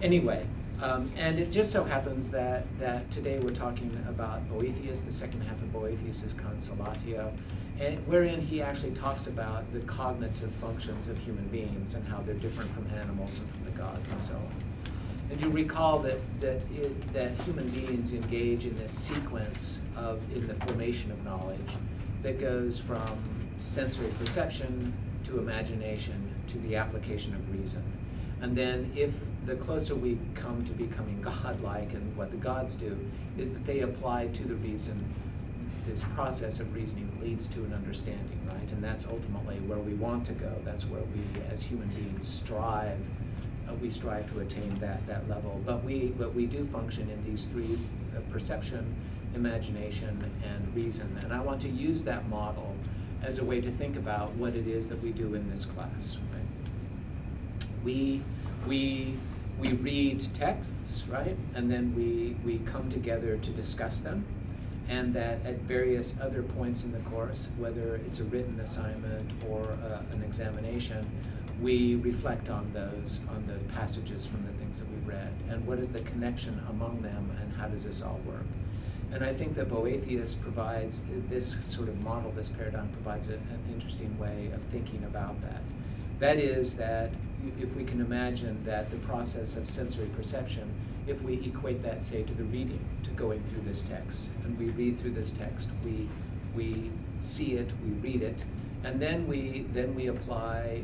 Anyway, and it just so happens that today we're talking about Boethius. The second half of Boethius is Consolatio, and wherein he actually talks about the cognitive functions of human beings and how they're different from animals and from the gods and so on. And you recall that human beings engage in this sequence in the formation of knowledge that goes from sensory perception to imagination to the application of reason. And then if the closer we come to becoming godlike, and what the gods do is that they apply to the reason, this process of reasoning leads to an understanding, right? And that's ultimately where we want to go. That's where we, as human beings, strive. We strive to attain that level. But we do function in these three: perception, imagination, and reason. And I want to use that model as a way to think about what it is that we do in this class, right? We read texts, right? And then we come together to discuss them. And that at various other points in the course, whether it's a written assignment or an examination, we reflect on the passages from the things that we've read, and what is the connection among them, and how does this all work? And I think that Boethius provides this sort of model, this paradigm provides an interesting way of thinking about that. That is that if we can imagine that the process of sensory perception, if we equate that, say, to the reading, to going through this text, and we read through this text, we see it, we read it, and then we apply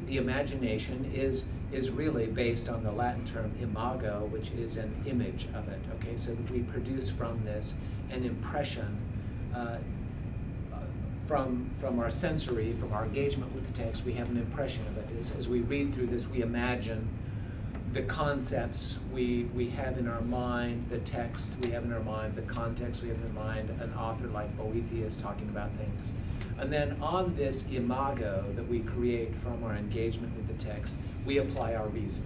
the imagination is really based on the Latin term imago, which is an image of it. Okay, so that we produce from this an impression from our sensory, from our engagement with the text. We have an impression of it. As we read through this, we imagine the concepts we have in our mind, the text we have in our mind, the context we have in mind, an author like Boethius talking about things. And then on this imago that we create from our engagement with the text, we apply our reason,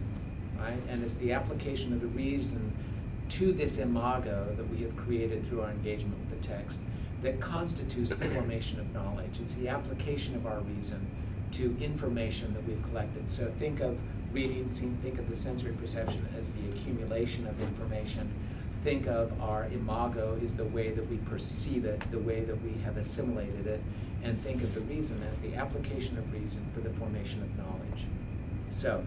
right? And it's the application of the reason to this imago that we have created through our engagement with the text that constitutes the formation of knowledge. It's the application of our reason to information that we've collected. So think of reading, think of the sensory perception as the accumulation of information. Think of our imago is the way that we perceive it, the way that we have assimilated it, and think of the reason as the application of reason for the formation of knowledge. So,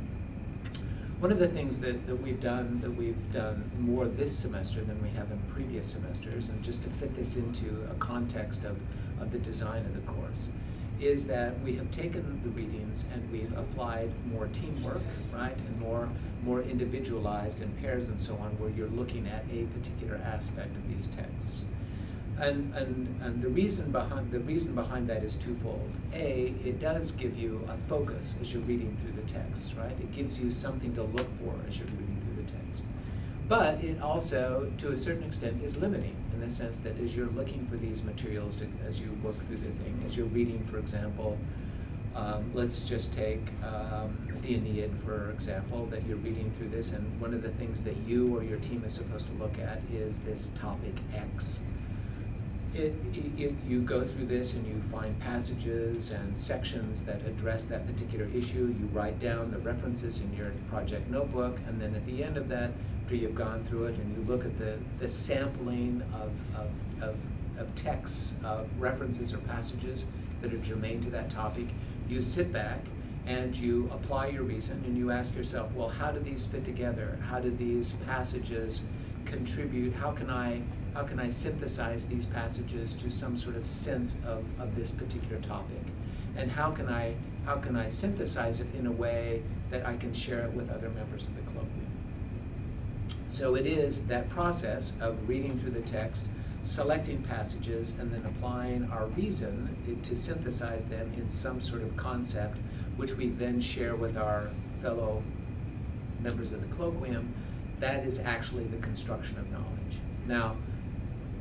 one of the things that we've done more this semester than we have in previous semesters, and just to fit this into a context of the design of the course, is that we have taken the readings and we've applied more teamwork, right, and more individualized in pairs and so on, where you're looking at a particular aspect of these texts. And the reason behind that is twofold. A, it does give you a focus as you're reading through the text, right? It gives you something to look for as you're reading through the text. But it also, to a certain extent, is limiting in the sense that as you're looking for these materials as you work through the thing, as you're reading, for example, let's just take the Aeneid, for example, that you're reading through this, and one of the things that you or your team is supposed to look at is this topic X. You go through this and you find passages and sections that address that particular issue. You write down the references in your project notebook, and then at the end of that, after you've gone through it and you look at the sampling of texts, of references or passages that are germane to that topic, you sit back and you apply your reason and you ask yourself, well, how do these fit together? How do these passages contribute? How can I synthesize these passages to some sort of sense of this particular topic? And how can I synthesize it in a way that I can share it with other members of the colloquium? So it is that process of reading through the text, selecting passages, and then applying our reason to synthesize them in some sort of concept, which we then share with our fellow members of the colloquium. That is actually the construction of knowledge. Now,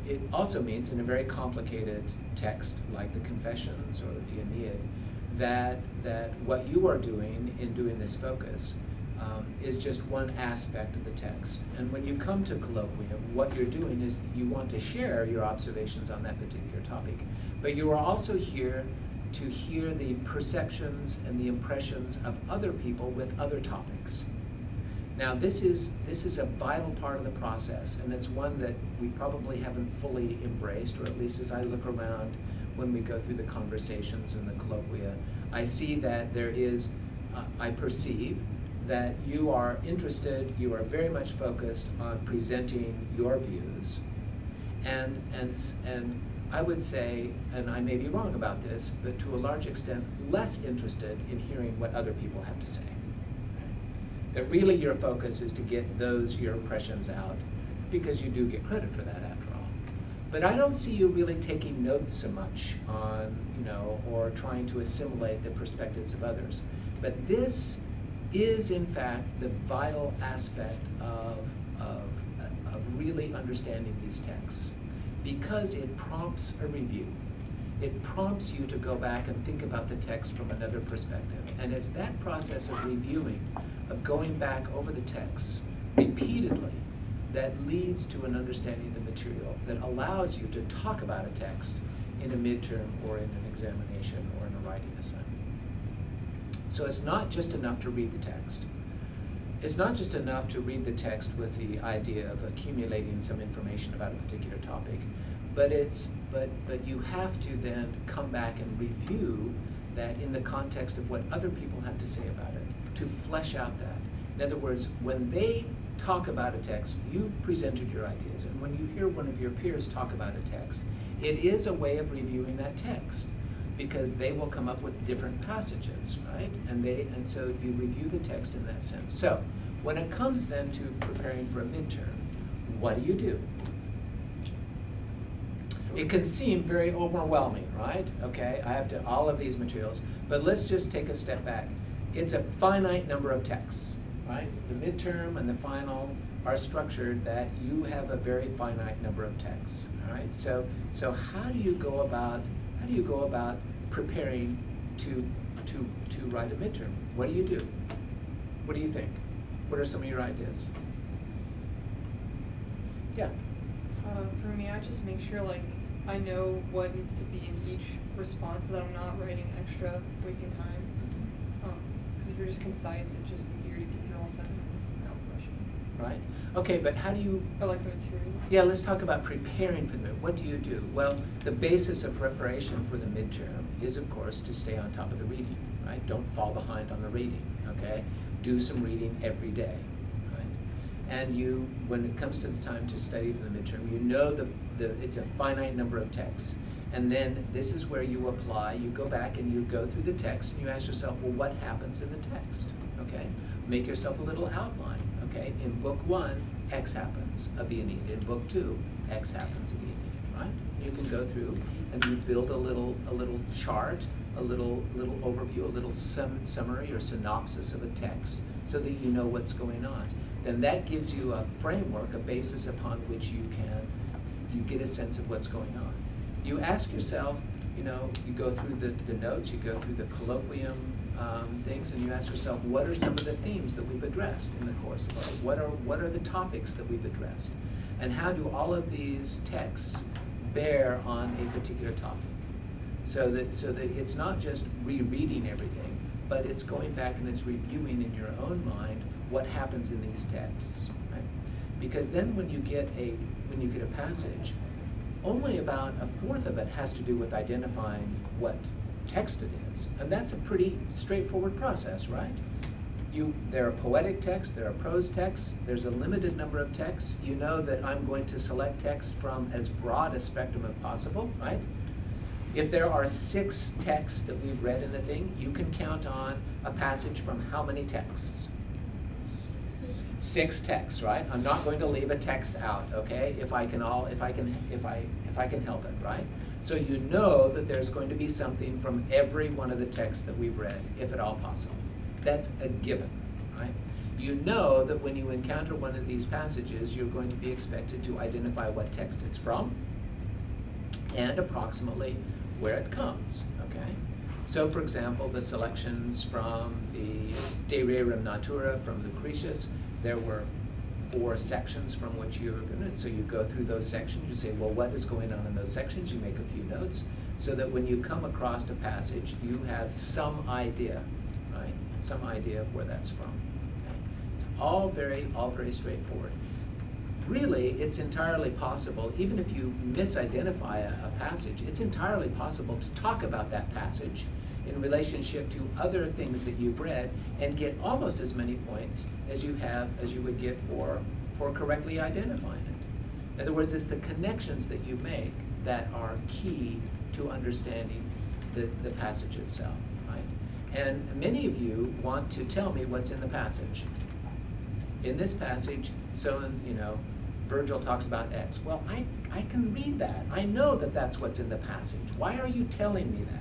it also means in a very complicated text like the Confessions or the Aeneid, that what you are doing in doing this focus is just one aspect of the text. And when you come to colloquium, what you're doing is you want to share your observations on that particular topic, but you are also here to hear the perceptions and the impressions of other people with other topics. Now this is a vital part of the process, and it's one that we probably haven't fully embraced, or at least as I look around when we go through the conversations and the colloquia, I see that there is, I perceive that you are interested, you are very much focused on presenting your views, and I would say, and I may be wrong about this, but to a large extent, less interested in hearing what other people have to say. That really your focus is to get your impressions out, because you do get credit for that after all. But I don't see you really taking notes so much on, or trying to assimilate the perspectives of others. But this is in fact the vital aspect of really understanding these texts, because it prompts a review. It prompts you to go back and think about the text from another perspective. And it's that process of reviewing, of going back over the texts repeatedly, that leads to an understanding of the material, that allows you to talk about a text in a midterm or in an examination or in a writing assignment. So it's not just enough to read the text. It's not just enough to read the text with the idea of accumulating some information about a particular topic, but you have to then come back and review that in the context of what other people have to say about it, to flesh out that. In other words, when they talk about a text, you've presented your ideas, and when you hear one of your peers talk about a text, it is a way of reviewing that text, because they will come up with different passages, right? And so you review the text in that sense. So when it comes then to preparing for a midterm, what do? It can seem very overwhelming, right? Okay, I have all of these materials, but let's just take a step back. It's a finite number of texts, right? The midterm and the final are structured that you have a very finite number of texts, all right? So how do you go about preparing to write a midterm? What do you do? What do you think? What are some of your ideas? Yeah. For me, I just make sure I know what needs to be in each response, so that I'm not writing extra, wasting time. Because if you're just concise, it's just easier to get through all 7 without rushing. Right. Okay, but how do you? I like the material. Yeah, let's talk about preparing for the midterm. What do you do? Well, the basis of preparation for the midterm is, of course, to stay on top of the reading, right? Don't fall behind on the reading, okay? Do some reading every day, right? And when it comes to the time to study for the midterm, you know it's a finite number of texts. And then this is where you apply, you go back and you go through the text and you ask yourself, well, what happens in the text, okay? Make yourself a little outline, okay? In book 1, X happens of the Aeneid. In book 2, X happens of the Aeneid, right? You can go through and you build a little chart, a little overview, a little summary or synopsis of a text, so that you know what's going on. Then that gives you a framework, a basis upon which you get a sense of what's going on. You ask yourself, you go through the notes, you go through the colloquium things, and you ask yourself, what are some of the themes that we've addressed in the course of our, what are the topics that we've addressed? And how do all of these texts bear on a particular topic? So that it's not just rereading everything, but it's going back and it's reviewing in your own mind what happens in these texts, right? Because then when you get a passage, only about a fourth of it has to do with identifying what text it is. And that's a pretty straightforward process, right? There are poetic texts, there are prose texts, there's a limited number of texts. You know that I'm going to select texts from as broad a spectrum as possible, right? If there are 6 texts that we've read in the thing, you can count on a passage from how many texts? 6 texts, right? I'm not going to leave a text out, okay? If I can help it, right? So you know that there's going to be something from every one of the texts that we've read, if at all possible. That's a given, right? You know that when you encounter one of these passages, you're going to be expected to identify what text it's from and approximately where it comes, okay? So for example, the selections from the De Rerum Natura from Lucretius, there were 4 sections from which you were going to, so you go through those sections, you say, well, what is going on in those sections? You make a few notes, so that when you come across a passage, you have some idea, right? Some idea of where that's from. Okay? It's all very straightforward. Really, it's entirely possible, even if you misidentify a passage, it's entirely possible to talk about that passage in relationship to other things that you've read and get almost as many points as you would get for correctly identifying it. In other words, it's the connections that you make that are key to understanding the passage itself, right? And many of you want to tell me what's in the passage. In this passage, Virgil talks about X. Well, I can read that. I know that that's what's in the passage. Why are you telling me that?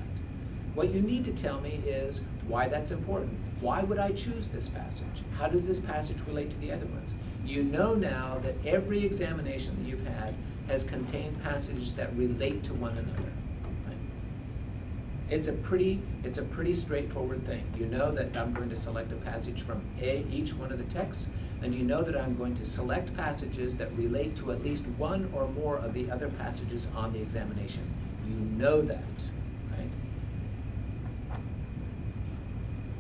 What you need to tell me is why that's important. Why would I choose this passage? How does this passage relate to the other ones? You know now that every examination that you've had has contained passages that relate to one another. Right? It's a pretty straightforward thing. You know that I'm going to select a passage from each one of the texts, and you know that I'm going to select passages that relate to at least one or more of the other passages on the examination. You know that, right?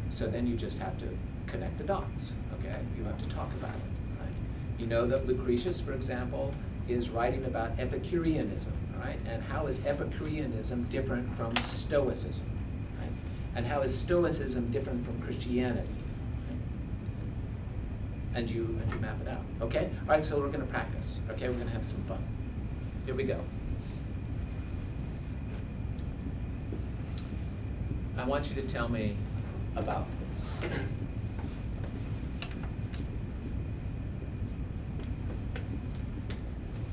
So then you just have to connect the dots, okay? You have to talk about it, right? You know that Lucretius, for example, is writing about Epicureanism, right? And how is Epicureanism different from Stoicism, right? And how is Stoicism different from Christianity? And you map it out, okay? All right, so we're gonna practice, okay? We're gonna have some fun. Here we go. I want you to tell me about this.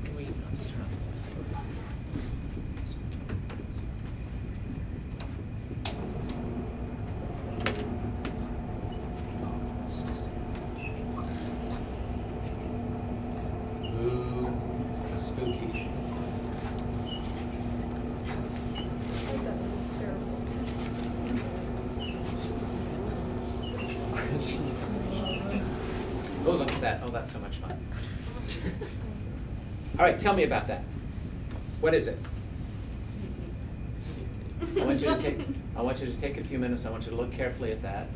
Can we, let's turn off the light. Spooky. Oh, look at that. Oh, that's so much fun. All right, tell me about that. What is it? I want you to take a few minutes. I want you to look carefully at that.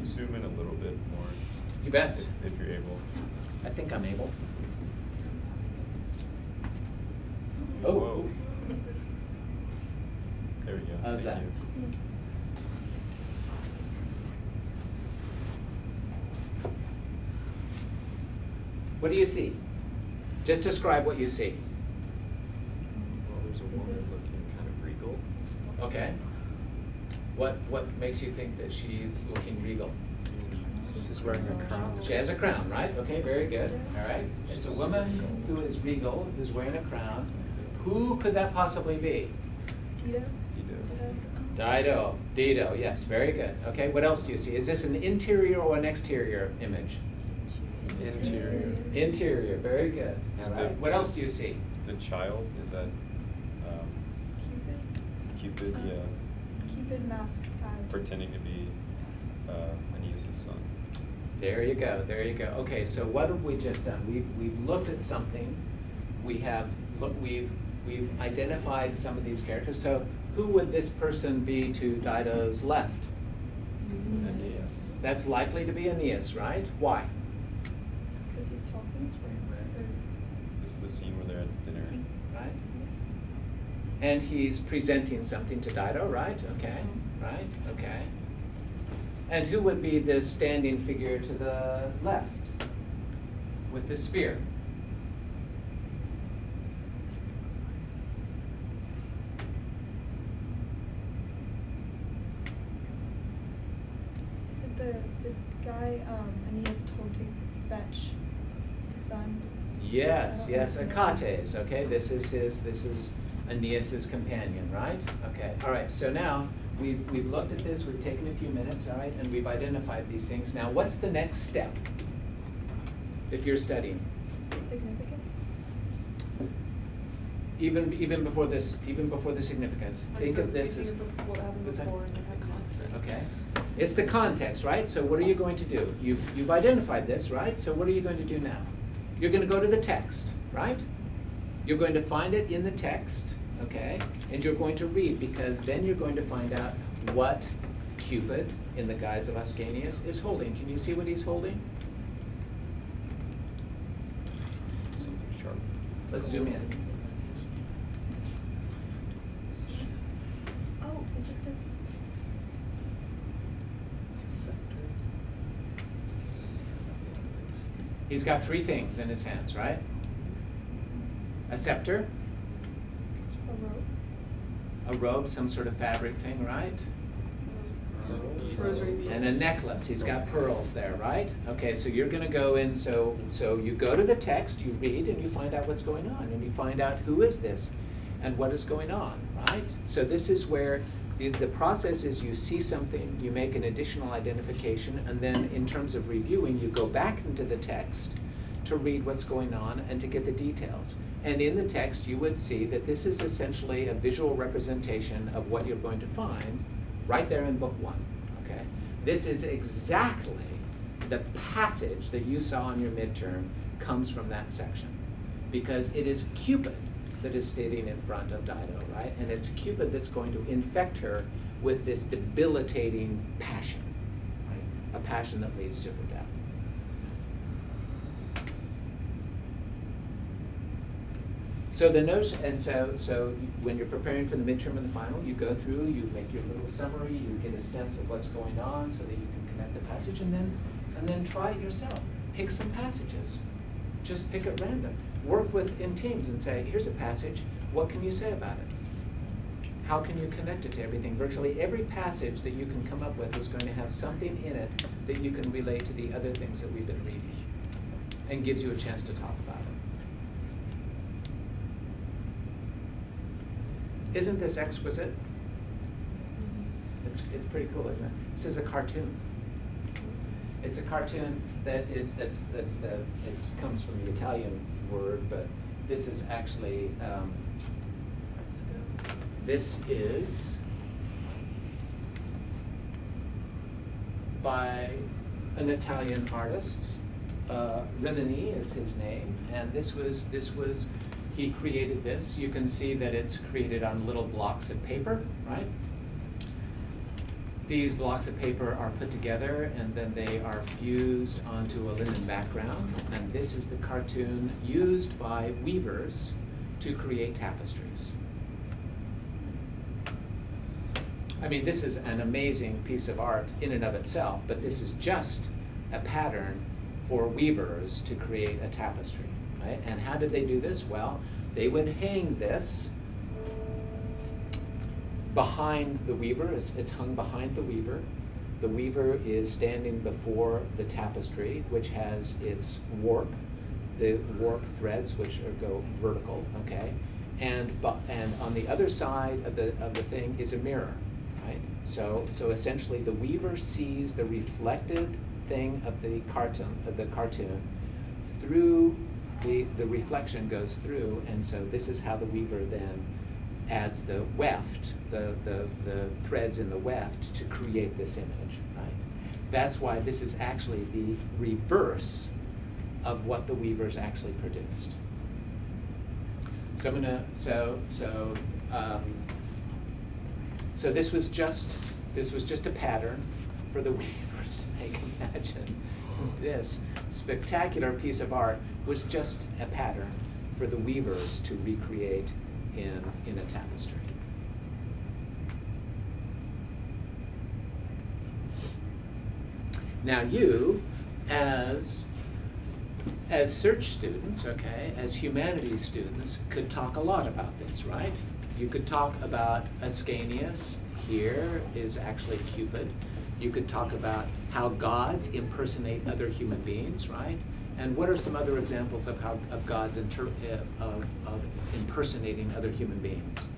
Zoom in a little bit more. You bet. If you're able. I think I'm able. Oh. Oh. Whoa. There we go. How's Thank that? you. What do you see? Just describe what you see. Well, there's a woman looking kind of regal. Okay. What makes you think that she's looking regal? She's wearing a crown. She has a crown, right? Okay, very good. All right. It's a woman who is regal, who's wearing a crown. Who could that possibly be? Dido. Dido, yes, very good. Okay, what else do you see? Is this an interior or an exterior image? Interior. Interior, very good. All right. What else do you see? The child, is that Cupid, yeah. Cupid masked as Pretending to be Aeneas' son. There you go, there you go. Okay, so what have we just done? We've looked at something. We've identified some of these characters. So who would this person be to Dido's left? Aeneas. That's likely to be Aeneas, right? Why? because he's talking. This is the scene where they're at dinner. Right? And he's presenting something to Dido, right? Okay, right, okay. And who would be the standing figure to the left with the spear? Is it the guy Aeneas told to fetch the sun? Yes, yes, know. Achates, okay, this is Aeneas's companion, right? Okay, all right, so now we've looked at this, we've taken a few minutes, all right, and we've identified these things. Now, what's the next step if you're studying? Significance? Even before the significance, think of this as, What happened what's that? before and then have context. Okay, It's the context, right? So what are you going to do? You've identified this, right? So what are you going to do now? You're going to go to the text, right? You're going to find it in the text, okay? And you're going to read, because then you're going to find out what Cupid, in the guise of Ascanius, is holding. Can you see what he's holding? Something sharp. Let's zoom in. Oh, is it this? He's got three things in his hands, right? A scepter, A rope? a robe, some sort of fabric thing, right? Rosary beads. And a necklace. He's got pearls there, right? Okay, so you're going to go in, so you go to the text, you read, and you find out what's going on, and you find out who is this and what is going on, right? So this is where the process is: you see something, you make an additional identification, and then in terms of reviewing, you go back into the text to read what's going on and to get the details. And in the text, you would see that this is essentially a visual representation of what you're going to find right there in book 1, okay? This is exactly the passage that you saw in your midterm comes from that section, because it is Cupid that is standing in front of Dido, right? And it's Cupid that's going to infect her with this debilitating passion, right? A passion that leads to her death. So the notion, and so when you're preparing for the midterm and the final, you go through, you make your little summary, you get a sense of what's going on so that you can connect the passage, and then try it yourself. Pick some passages. Just pick at random. Work in teams and say, here's a passage, what can you say about it? How can you connect it to everything? Virtually every passage that you can come up with is going to have something in it that you can relate to the other things that we've been reading, and gives you a chance to talk about it. Isn't this exquisite? It's pretty cool, isn't it? This is a cartoon. It's a cartoon that comes from the Italian word, but this is actually this is by an Italian artist. Rimini is his name, and this was. He created this. You can see that it's created on little blocks of paper, right? These blocks of paper are put together and then they are fused onto a linen background. And this is the cartoon used by weavers to create tapestries. I mean, this is an amazing piece of art in and of itself, but this is just a pattern for weavers to create a tapestry. Right? And how did they do this? Well, they would hang this behind the weaver. It's hung behind the weaver. The weaver is standing before the tapestry, which has its warp, the warp threads, which go vertical, okay? And on the other side of the thing is a mirror, right? So essentially, the weaver sees the reflected thing of the cartoon through. The reflection goes through, and so this is how the weaver then adds the weft, the threads in the weft to create this image, right? That's why this is actually the reverse of what the weavers actually produced. So I'm gonna, so this was just a pattern for the weavers to make. Imagine this spectacular piece of art was just a pattern for the weavers to recreate in a tapestry. Now you, as search students, okay, as humanities students, could talk a lot about this, right? You could talk about Ascanius. Here is actually Cupid. You could talk about how gods impersonate other human beings, right? And what are some other examples of how gods of impersonating other human beings?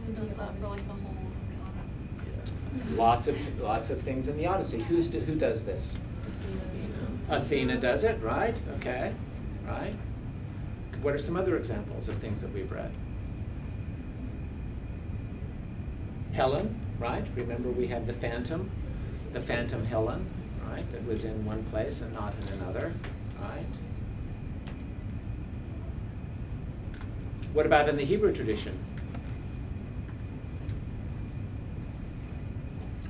Who does that for like the whole of the Odyssey? Lots of things in the Odyssey. Who does this? Athena does it, right? Okay, right. What are some other examples of things that we've read? Helen, right? Remember we have the phantom Helen, right, that was in one place and not in another, right? What about in the Hebrew tradition?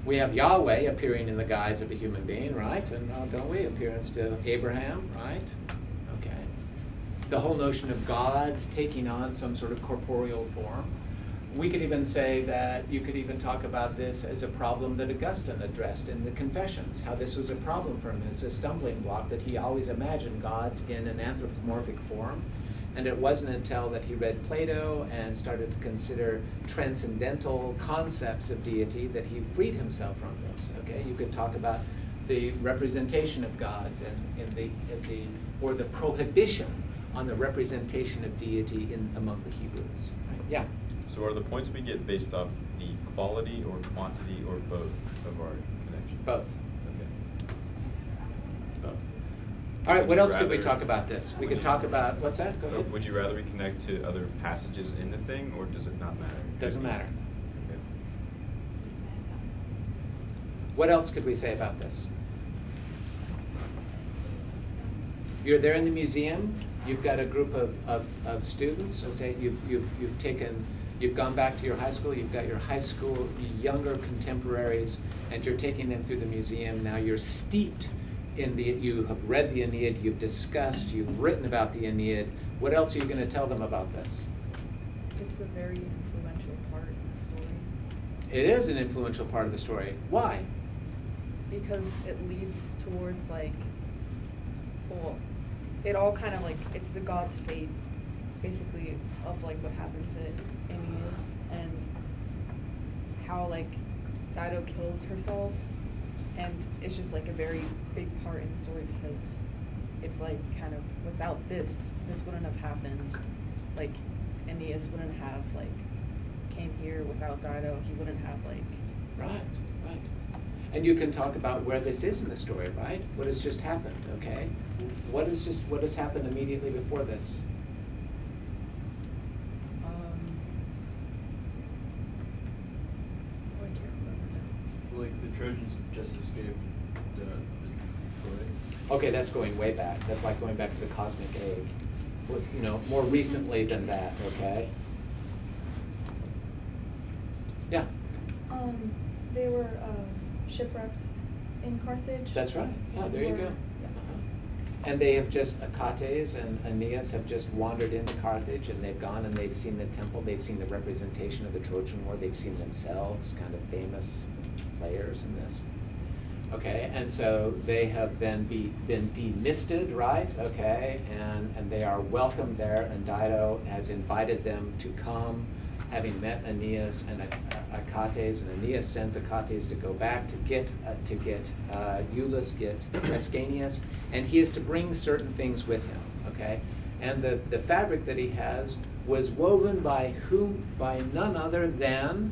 We have Yahweh appearing in the guise of a human being, right? And don't we? Appearance to Abraham, right? Okay. The whole notion of gods taking on some sort of corporeal form. We could even say that you could even talk about this as a problem that Augustine addressed in the Confessions, how this was a problem for him, as a stumbling block, that he always imagined gods in an anthropomorphic form. And it wasn't until that he read Plato and started to consider transcendental concepts of deity that he freed himself from this. Okay, you could talk about the representation of gods or the prohibition on the representation of deity among the Hebrews. Right? Yeah. So are the points we get based off the quality or quantity or both of our connection? Both. Okay. Both. All right, Would what you else could we rather- talk about this? We could talk about, what's that? Go ahead. Would you rather we connect to other passages in the thing, or does it not matter? Doesn't matter. Okay. What else could we say about this? You're there in the museum, you've got a group of students, so say you've gone back to your high school, you've got your high school younger contemporaries, and you're taking them through the museum. Now you're steeped in you have read the Aeneid, you've discussed, you've written about the Aeneid. What else are you going to tell them about this? It's a very influential part of the story. It is an influential part of the story. Why? Because it leads towards it all kind of it's the god's fate, basically, of what happens to Aeneas and how Dido kills herself, and it's just a very big part in the story because it's kind of without this wouldn't have happened. Aeneas wouldn't have came here without Dido. He wouldn't have Right. And you can talk about where this is in the story, right? What has just happened, okay? What has happened immediately before this? I can't remember now. The Trojans just escaped the Troy. Okay, that's going way back. That's like going back to the cosmic egg. More recently than that, okay? Yeah. They were shipwrecked in Carthage. That's right. Yeah, there you go. Yeah. Uh-huh. And they have Achates and Aeneas have just wandered into Carthage, and they've gone and they've seen the temple, they've seen the representation of the Trojan War, they've seen themselves, kind of famous players in this. Okay, and so they have then been demisted, right? Okay, and they are welcomed there, and Dido has invited them to come, having met Aeneas and Achates, and Aeneas sends Achates to go back to get Iulus, get Ascanius, and he is to bring certain things with him, okay? And the fabric that he has was woven by none other than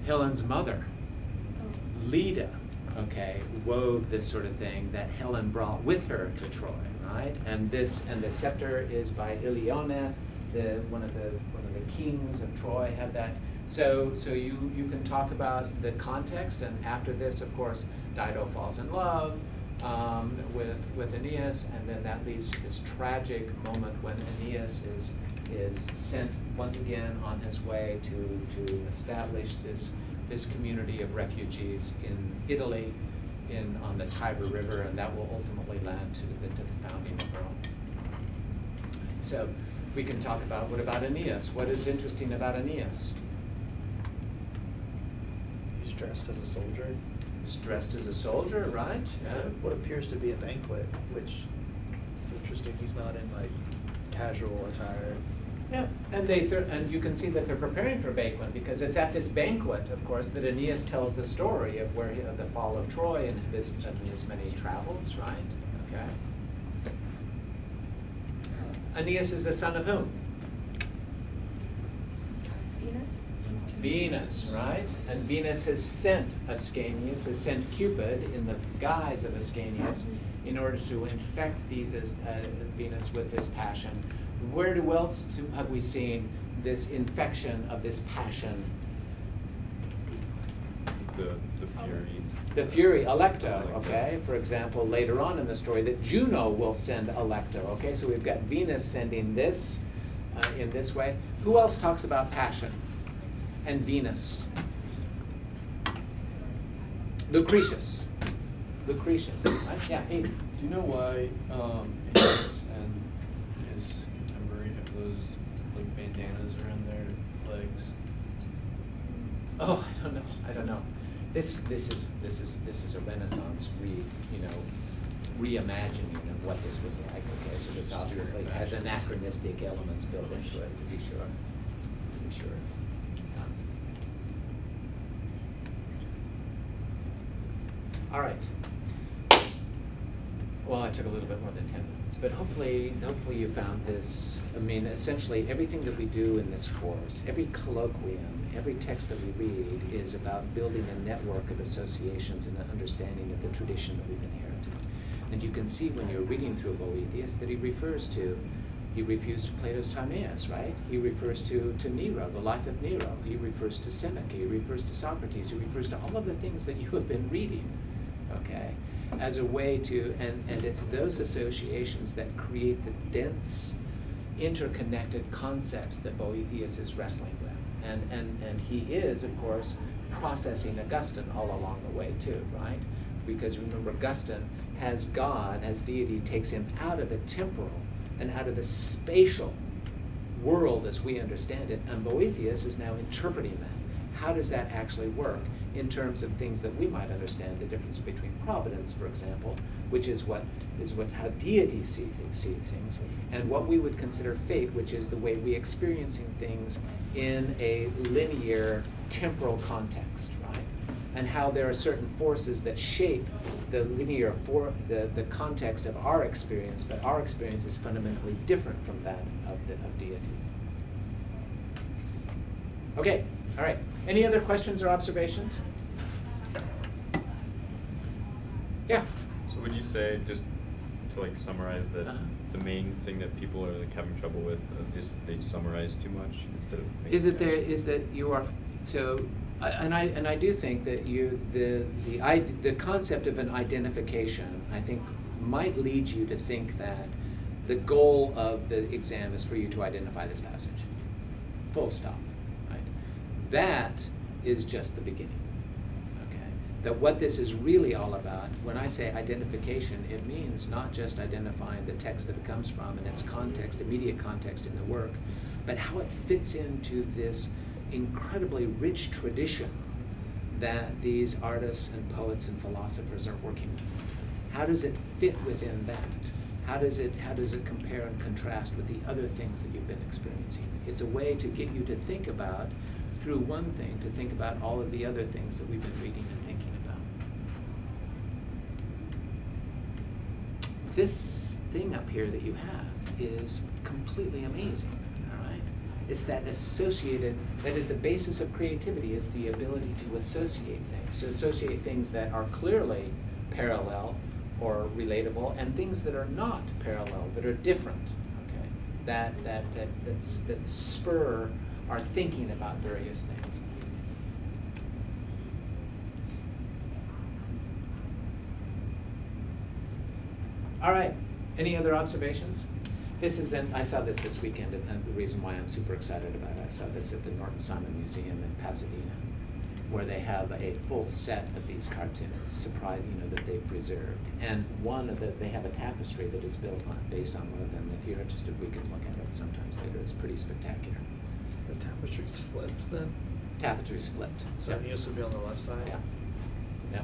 Helen's mother, Leda, okay, wove this sort of thing that Helen brought with her to Troy, right? And the scepter is by Ilione, one of the kings of Troy had that. So you can talk about the context, and after this, of course, Dido falls in love with Aeneas, and then that leads to this tragic moment when Aeneas is sent once again on his way to establish this community of refugees in Italy, on the Tiber River, and that will ultimately land to the founding of Rome. So we can talk about, what about Aeneas? What is interesting about Aeneas? He's dressed as a soldier. He's dressed as a soldier, right? Yeah. What appears to be a banquet, which is interesting. He's not in casual attire. Yeah, and you can see that they're preparing for a banquet, because it's at this banquet, of course, that Aeneas tells the story of the fall of Troy and his many travels, right? Okay. Aeneas is the son of whom? Venus, right? And Venus has sent Ascanius, has sent Cupid in the guise of Ascanius in order to infect Venus with this passion. Where else have we seen this infection of this passion. The fury. The fury, Alecto, okay? For example, later on in the story, that Juno will send Alecto, okay? So we've got Venus sending this in this way. Who else talks about passion and Venus? Lucretius. Lucretius, right? Yeah, Abe. Do you know why Aeneas and his contemporary have those like bandanas around their legs? Oh, I don't know. This is a Renaissance reimagining of what this was like. Okay, so this obviously has anachronistic elements built into it, to be sure. All right. Well, I took a little bit more than 10 minutes, but hopefully you found this. I mean, essentially everything that we do in this course, every colloquium, every text that we read is about building a network of associations and an understanding of the tradition that we've inherited. And you can see when you're reading through Boethius that he refers to Plato's Timaeus, right? He refers to Nero, the life of Nero. He refers to Seneca. He refers to Socrates. He refers to all of the things that you have been reading, okay? As a way to, and it's those associations that create the dense, interconnected concepts that Boethius is wrestling with. And he is, of course, processing Augustine all along the way too, right? Because remember, Augustine has God, has deity, takes him out of the temporal and out of the spatial world as we understand it, and Boethius is now interpreting that. How does that actually work in terms of things that we might understand, the difference between providence, for example, which is how deity sees things, and what we would consider fate, which is the way we experiencing things in a linear temporal context, right? And how there are certain forces that shape the linear the context of our experience, but our experience is fundamentally different from that of deity. Okay, all right. Any other questions or observations? Yeah. So would you say, just to like summarize, that the main thing that people are like having trouble with is they summarize too much instead of And I do think that the concept of an identification, I think, might lead you to think that the goal of the exam is for you to identify this passage. Full stop. Right? That is just the beginning. Okay? That what this is really all about, when I say identification, it means not just identifying the text that it comes from and its context, immediate context in the work, but how it fits into this incredibly rich tradition that these artists and poets and philosophers are working with. How does it fit within that? How does it compare and contrast with the other things that you've been experiencing? It's a way to get you to think about, through one thing, to think about all of the other things that we've been reading and thinking about. This thing up here that you have is completely amazing. It's that that is the basis of creativity, is the ability to associate things that are clearly parallel or relatable, and things that are not parallel, that are different, okay? That spur our thinking about various things. All right, any other observations? I saw this weekend, and the reason why I'm super excited about it, I saw this at the Norton Simon Museum in Pasadena, where they have a full set of these cartoons, that they've preserved. And they have a tapestry that is built based on one of them. If you're interested, we can look at it sometimes later. It's pretty spectacular. The tapestry's flipped then? Tapestry's flipped. So Aeneas would be on the left side? Yeah. Yeah.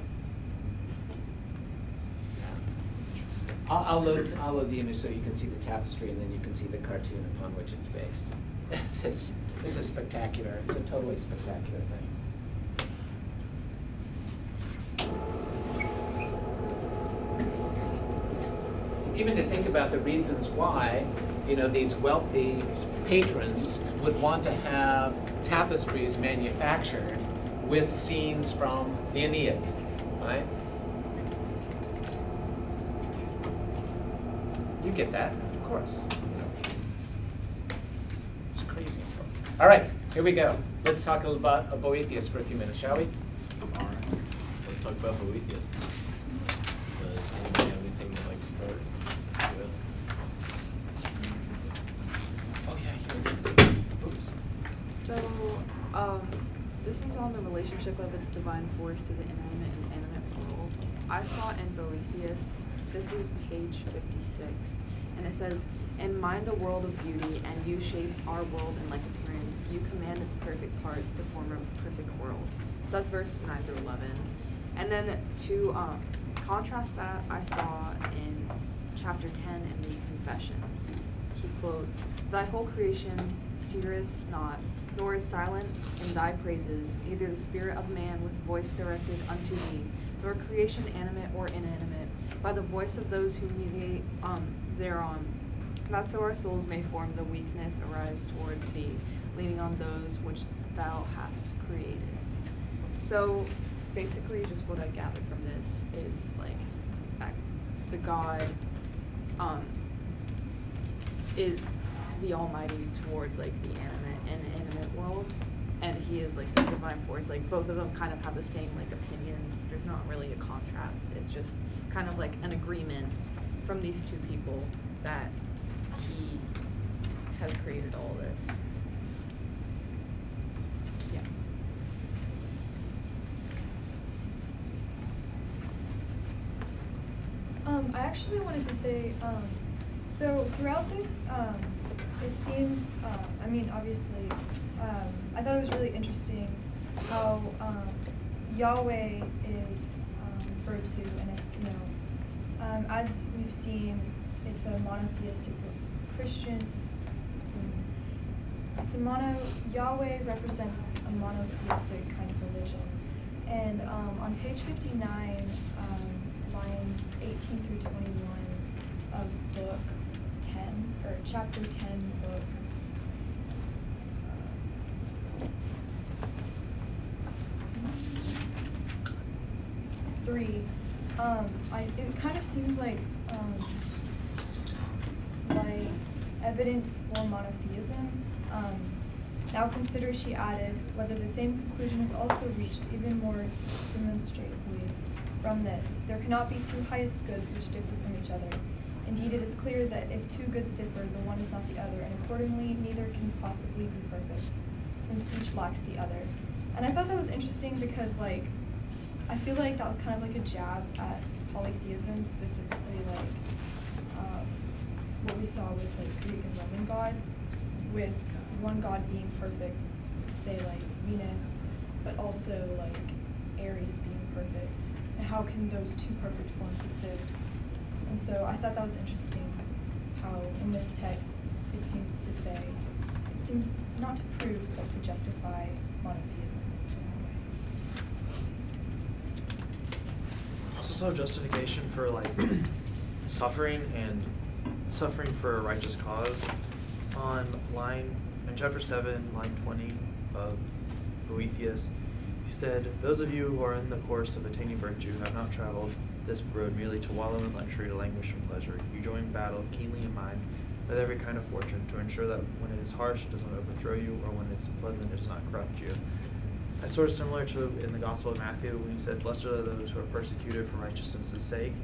I'll load the image so you can see the tapestry, and then you can see the cartoon upon which it's based. It's a totally spectacular thing. Even to think about the reasons why, these wealthy patrons would want to have tapestries manufactured with scenes from the Aeneid, right? You get that, of course. It's crazy. All right, here we go. Let's talk a little about Boethius for a few minutes, shall we? All right, let's talk about Boethius. Does anybody have anything they'd like to start with? Oh yeah, here. Oops. So, this is on the relationship of its divine force to the inanimate and animate world. I saw in Boethius, this is page 56, and it says, "And mind a world of beauty, and you shape our world in like appearance. You command its perfect parts to form a perfect world." So that's verse 9 through 11. And then to contrast that, I saw in chapter 10 in the Confessions, he quotes, "Thy whole creation ceaseth not, nor is silent in thy praises, neither the spirit of man with voice directed unto thee, nor creation animate or inanimate, by the voice of those who mediate thereon, that so our souls may form the weakness arise towards thee, leaning on those which thou hast created." So basically just what I gathered from this is like that the God is the Almighty towards like the animate and inanimate world, and he is like the divine force. Like both of them kind of have the same like opinions. There's not really a contrast. It's just kind of like an agreement from these two people that he has created all this. Yeah. I actually wanted to say, so throughout this, it seems, I mean, obviously, I thought it was really interesting how Yahweh is referred to, and it's, you know, as we've seen, it's a monotheistic Christian. Yahweh represents a monotheistic kind of religion. And on page 59, lines 18 through 21 of book 10, or chapter 10, book 3, it kind of seems like evidence for monotheism. Now consider, she added, whether the same conclusion is also reached even more demonstrably from this. There cannot be two highest goods which differ from each other. Indeed, it is clear that if two goods differ, the one is not the other, and accordingly neither can possibly be perfect, since each lacks the other. And I thought that was interesting because, like, I feel like that was kind of like a jab at polytheism, specifically like what we saw with like Greek and Roman gods, with one god being perfect, say like Venus, but also like Ares being perfect. And how can those two perfect forms exist? And so I thought that was interesting how in this text it seems to say, it seems not to prove but to justify monotheism in that way. Also saw justification for like suffering for a righteous cause on in chapter 7, line 20 of Boethius. He said, "Those of you who are in the course of attaining virtue have not traveled this road merely to wallow in luxury, to languish in pleasure. You join battle keenly in mind with every kind of fortune to ensure that when it is harsh, it does not overthrow you, or when it's pleasant, it does not corrupt you." That's sort of similar to in the Gospel of Matthew when he said, "Blessed are those who are persecuted for righteousness' sake."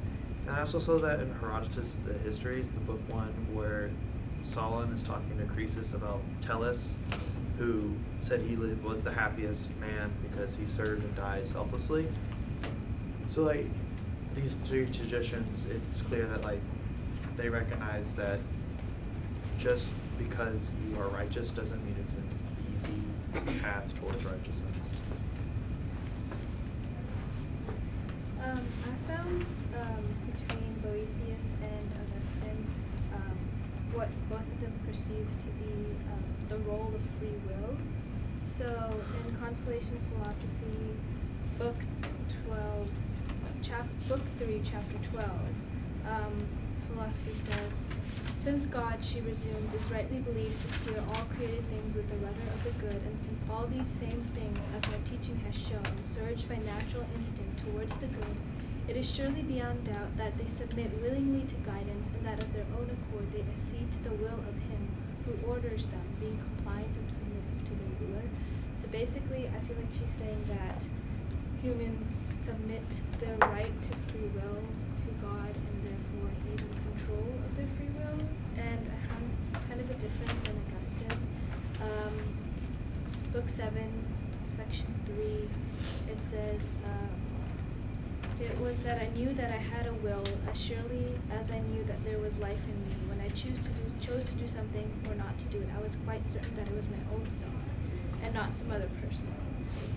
And I also saw that in Herodotus, the Histories, the book 1, where Solon is talking to Croesus about Tellus, who said he was the happiest man because he served and died selflessly. So like these three traditions, it's clear that like they recognize that just because you are righteous doesn't mean it's an easy path towards righteousness. I found between Boethius and Augustine what both of them perceived to be the role of free will. So in Consolation of Philosophy, book 3, chapter 12, philosophy says, "Since God," she resumed, "is rightly believed to steer all created things with the rudder of the good, and since all these same things, as our teaching has shown, surge by natural instinct towards the good, it is surely beyond doubt that they submit willingly to guidance, and that of their own accord they accede to the will of Him who orders them, being compliant and submissive to their ruler. So basically, I feel like she's saying that humans submit their right to free will to God, and therefore He's in control of their free will. And I found kind of a difference in Augustine. Book 7, section 3, it says, it was that I knew that I had a will, as surely as I knew that there was life in me. When I chose to do something or not to do it, I was quite certain that it was my own self and not some other person.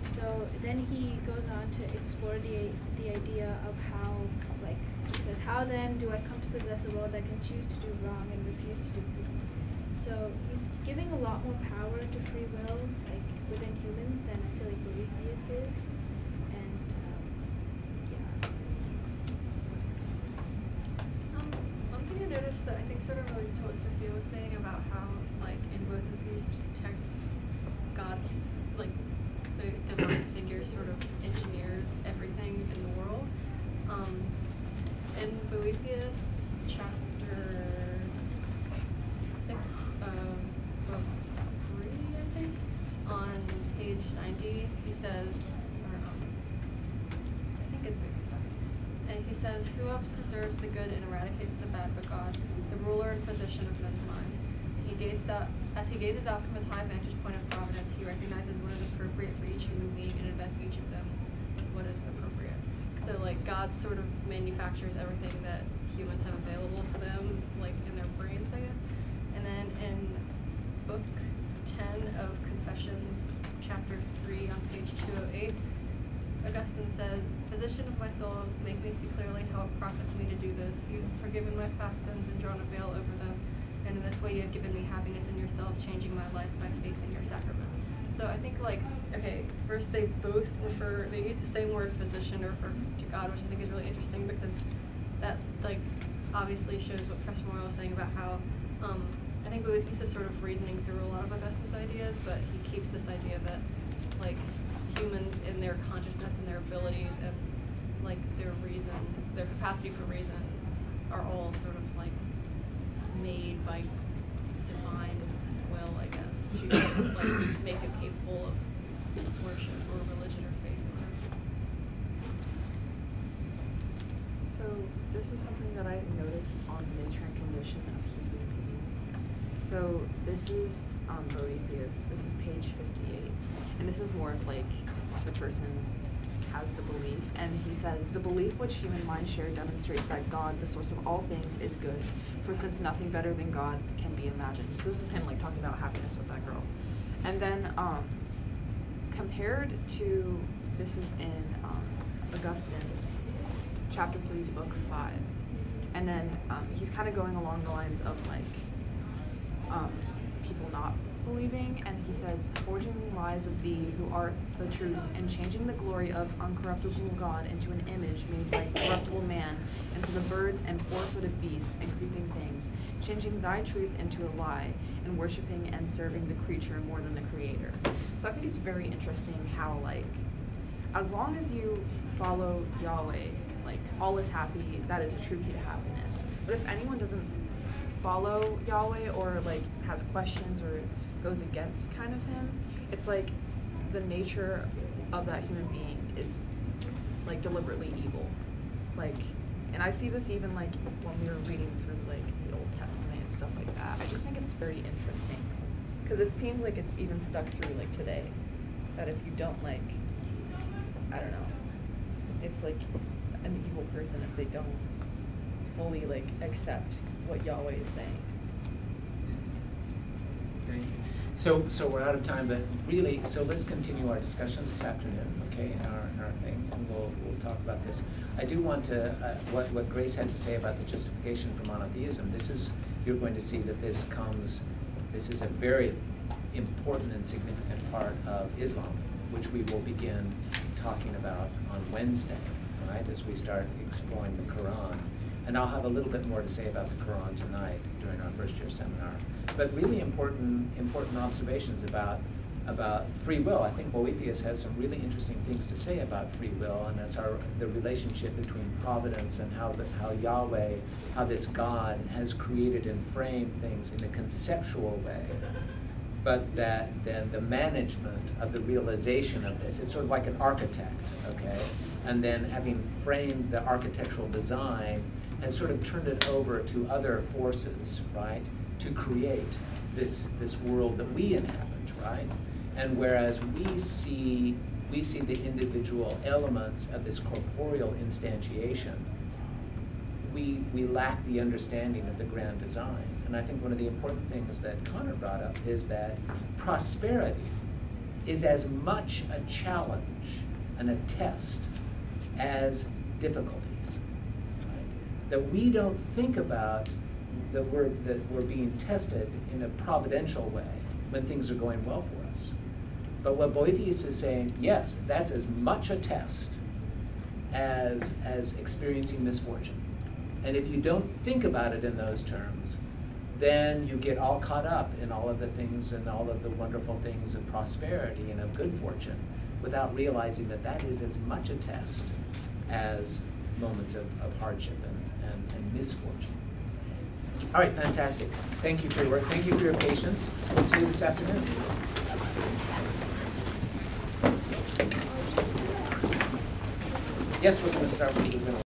So then he goes on to explore the idea of how, like, he says, how then do I come to possess a will that can choose to do wrong and refuse to do good? So he's giving a lot more power to free will, like, within humans than I feel like Boethius is. And, yeah. One thing I noticed that I think sort of relates to what Sophia was saying about how, like, in both of these texts, God's, like, the divine figure sort of engineers everything in the world. In Boethius, chapter 6 of book 3, I think, on page 90, he says, I think it's Boethius talking, and he says, who else preserves the good and eradicates the bad but God, the ruler and physician of men's minds? As he gazes out from his high vantage point of providence, he recognizes what is appropriate for each human being and invests each of them with what is appropriate. So, like, God sort of manufactures everything that humans have available to them, like, in their brains, I guess. And then in book 10 of Confessions, chapter 3, on page 208, Augustine says, physician of my soul, make me see clearly how it profits me to do this. You have forgiven my past sins and drawn a veil over them. And in this way you have given me happiness in yourself, changing my life by faith in your sacrament. So I think, like, okay, first they both they use the same word, physician, to refer to God, which I think is really interesting because that, like, obviously shows what Professor Moyle was saying about how, I think Boethius is sort of reasoning through a lot of Augustine's ideas, but he keeps this idea that, like, humans in their consciousness and their abilities and, like, their reason, their capacity for reason are all sort of, like, made by divine will, I guess, to like make it capable of worship or religion or faith. So this is something that I noticed on the nature and condition of human beings. So this is Boethius. This is page 58, and this is more of like the person has the belief, and he says, the belief which human minds share demonstrates that God, the source of all things, is good, for since nothing better than God can be imagined. So this is him like talking about happiness with that girl. And then compared to, this is in Augustine's chapter 3, book 5. And then he's kind of going along the lines of like people not believing, and he says, forging lies of thee who art the truth, and changing the glory of uncorruptible God into an image made by corruptible man, and to the birds and four-footed beasts and creeping things, changing thy truth into a lie, and worshiping and serving the creature more than the creator. So I think it's very interesting how, like, as long as you follow Yahweh, like, all is happy, that is a true key to happiness. But if anyone doesn't follow Yahweh or like has questions or goes against kind of him, it's like the nature of that human being is like deliberately evil. Like, and I see this even like when we were reading through like the Old Testament and stuff like that. I just think it's very interesting because it seems like it's even stuck through like today, that if you don't like, I don't know, it's like an evil person if they don't fully like accept what Yahweh is saying. Thank you. So we're out of time, but really, so let's continue our discussion this afternoon, okay, in our thing, and we'll talk about this. I do want to, what Grace had to say about the justification for monotheism, you're going to see that this is a very important and significant part of Islam, which we will begin talking about on Wednesday, right, as we start exploring the Quran. And I'll have a little bit more to say about the Quran tonight during our first year seminar. But really important observations about about free will, I think Boethius has some really interesting things to say about free will, and that's the relationship between providence and how Yahweh, how this God has created and framed things in a conceptual way, but that then the management of the realization of this, it's sort of like an architect, okay? And then having framed the architectural design, has sort of turned it over to other forces, right, to create this world that we inhabit, right? And whereas we see the individual elements of this corporeal instantiation, we lack the understanding of the grand design. And I think one of the important things that Connor brought up is that prosperity is as much a challenge and a test as difficulties, right? That we don't think about that we're being tested in a providential way when things are going well for us. But what Boethius is saying, yes, that's as much a test as experiencing misfortune. And if you don't think about it in those terms, then you get all caught up in all of the things and all of the wonderful things of prosperity and of good fortune without realizing that that is as much a test as moments of hardship and misfortune. All right, fantastic. Thank you for your work. Thank you for your patience. We'll see you this afternoon. Yes, we're going to start with the middle.